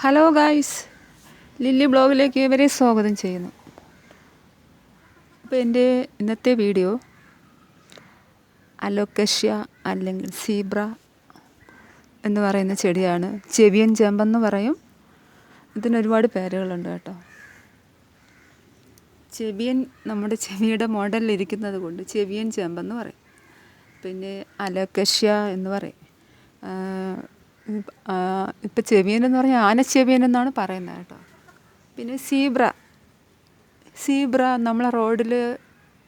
Hello guys, lily ബ്ലോഗിലേക്ക് ഇവരെ സ്വാഗതം ചെയ്യുന്നു. അപ്പോൾ എൻ്റെ ഇന്നത്തെ വീഡിയോ അലോക്കേഷ്യ അല്ലെങ്കിൽ സീബ്ര എന്ന് പറയുന്ന ചെടിയാണ്. ചെവിയൻ ചെമ്പെന്ന് പറയും. ഇതിനൊരുപാട് പേരുകളുണ്ട് കേട്ടോ. ചെവിയൻ നമ്മുടെ ചെവിയുടെ മോഡലിലിരിക്കുന്നത് കൊണ്ട് ചെവിയൻ ചെമ്പെന്ന് പറയും. പിന്നെ അലോക്കേഷ്യ എന്ന് പറയും. ഇപ്പം ചെവിയൻ എന്ന് പറഞ്ഞാൽ ആനച്ചെവിയൻ എന്നാണ് പറയുന്നത് കേട്ടോ. പിന്നെ സീബ്ര നമ്മളെ റോഡിൽ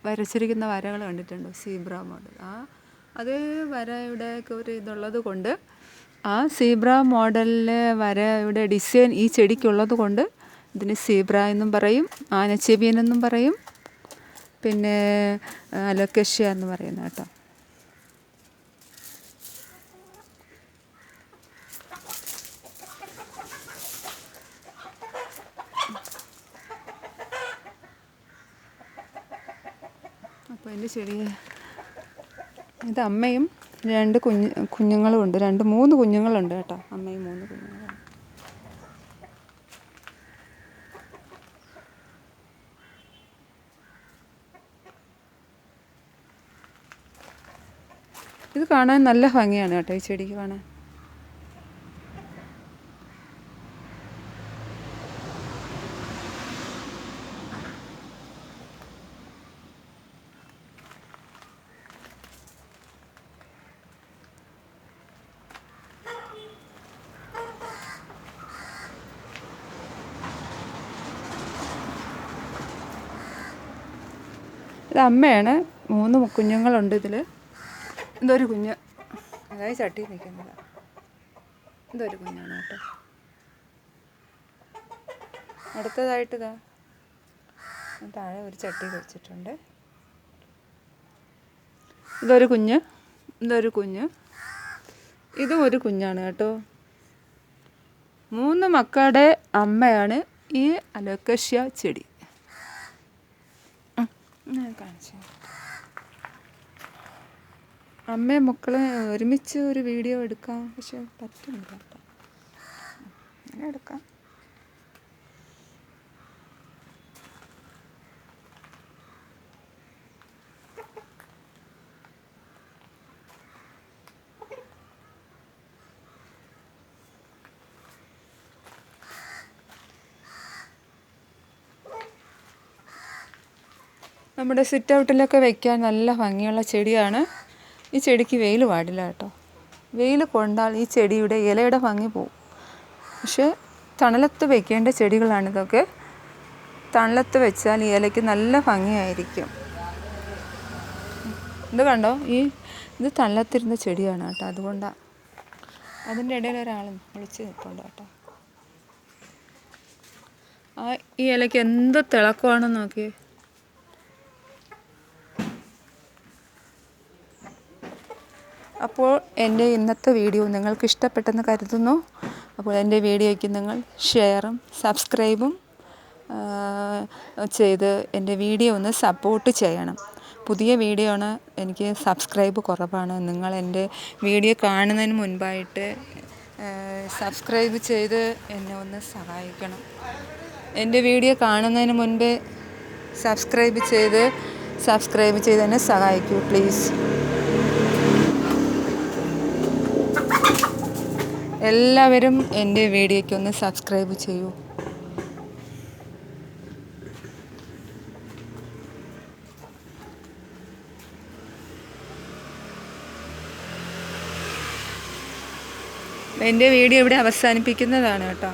വരച്ചിരിക്കുന്ന വരകൾ കണ്ടിട്ടുണ്ടോ? Zebra model. അത് വരയുടെയൊക്കെ ഒരു ഇതുള്ളത് കൊണ്ട് ആ സീബ്ര മോഡലിലെ വരയുടെ ഡിസൈൻ ഈ ചെടിക്കുള്ളത് കൊണ്ട് ഇതിന് സീബ്ര എന്നും പറയും, ആനച്ചെവിയൻ എന്നും പറയും, പിന്നെ അലോക്കേഷ്യ എന്ന് പറയുന്നത് കേട്ടോ. അപ്പോൾ എൻ്റെ ചെടി ഇത് അമ്മയും രണ്ട് കുഞ്ഞുങ്ങളും ഉണ്ട്. 3 കുഞ്ഞുങ്ങളുണ്ട് കേട്ടോ. അമ്മയും 3 കുഞ്ഞുങ്ങളുണ്ട്. ഇത് കാണാൻ നല്ല ഭംഗിയാണ് കേട്ടോ, ഈ ചെടിക്ക് കാണാൻ. ഇത് അമ്മയാണ്. 3 കുഞ്ഞുങ്ങളുണ്ട് ഇതിൽ. ഇതൊരു കുഞ്ഞ്, അതായത് ചട്ടി നിൽക്കുന്നത്. ഇതൊരു കുഞ്ഞാണ് കേട്ടോ. അടുത്തതായിട്ട് താഴെ ഒരു ചട്ടി വെച്ചിട്ടുണ്ട്. ഇതൊരു കുഞ്ഞ്, ഇതും ഒരു കുഞ്ഞാണ് കേട്ടോ. 3 മക്കളുടെ അമ്മയാണ് ഈ അലോക്കേഷ്യ ചെടി. കാണിച്ചു. അമ്മയും മക്കളെ ഒരുമിച്ച് ഒരു വീഡിയോ എടുക്കാം, പക്ഷെ പറ്റുന്നില്ല കേട്ടോ. അങ്ങനെ എടുക്കാം. നമ്മുടെ സിറ്റ് ഔട്ടിലൊക്കെ വയ്ക്കാൻ നല്ല ഭംഗിയുള്ള ചെടിയാണ്. ഈ ചെടിക്ക് വെയിൽ പാടില്ല കേട്ടോ. വെയിൽ കൊണ്ടാൽ ഈ ചെടിയുടെ ഇലയുടെ ഭംഗി പോവും. പക്ഷേ തണലത്ത് വയ്ക്കേണ്ട ചെടികളാണിതൊക്കെ. തണലത്ത് വെച്ചാൽ ഈ ഇലയ്ക്ക് നല്ല ഭംഗിയായിരിക്കും. ഇത് കണ്ടോ, ഇത് തണലത്തിരുന്ന ചെടിയാണ് കേട്ടോ. അതുകൊണ്ടാണ്. അതിൻ്റെ ഇടയിൽ ഒരാൾ വിളിച്ച് നിൽപ്പുണ്ട് കേട്ടോ. ഈ ഇലയ്ക്ക് എന്ത് തിളക്കമാണെന്ന് നോക്കിയേ. അപ്പോൾ എൻ്റെ ഇന്നത്തെ വീഡിയോ നിങ്ങൾക്ക് ഇഷ്ടപ്പെട്ടെന്ന് കരുതുന്നു. അപ്പോൾ എൻ്റെ വീഡിയോയ്ക്ക് നിങ്ങൾ ഷെയറും സബ്സ്ക്രൈബും ചെയ്ത് എൻ്റെ വീഡിയോ ഒന്ന് സപ്പോർട്ട് ചെയ്യണം. പുതിയ വീഡിയോ ആണ്, എനിക്ക് സബ്സ്ക്രൈബ് കുറവാണ്. നിങ്ങൾ എൻ്റെ വീഡിയോ കാണുന്നതിന് മുൻപായിട്ട് സബ്സ്ക്രൈബ് ചെയ്ത് എന്നെ ഒന്ന് സഹായിക്കണം. എൻ്റെ വീഡിയോ കാണുന്നതിന് മുൻപേ സബ്സ്ക്രൈബ് ചെയ്ത് എന്നെ സഹായിക്കൂ പ്ലീസ്. എല്ലാവരും എൻ്റെ വീഡിയോയ്ക്ക് ഒന്ന് സബ്സ്ക്രൈബ് ചെയ്യൂ. എൻ്റെ വീഡിയോ ഇവിടെ അവസാനിപ്പിക്കുന്നതാണ് കേട്ടോ.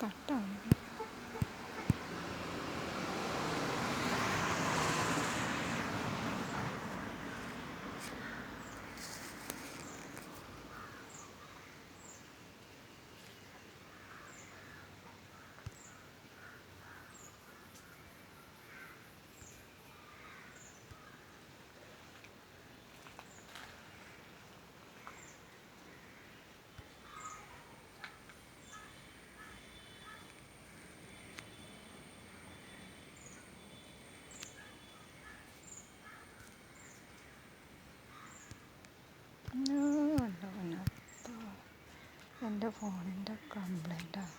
കട്ടാണ്. ഫോണിൻ്റെ കംപ്ലൈൻറ്റാണ്.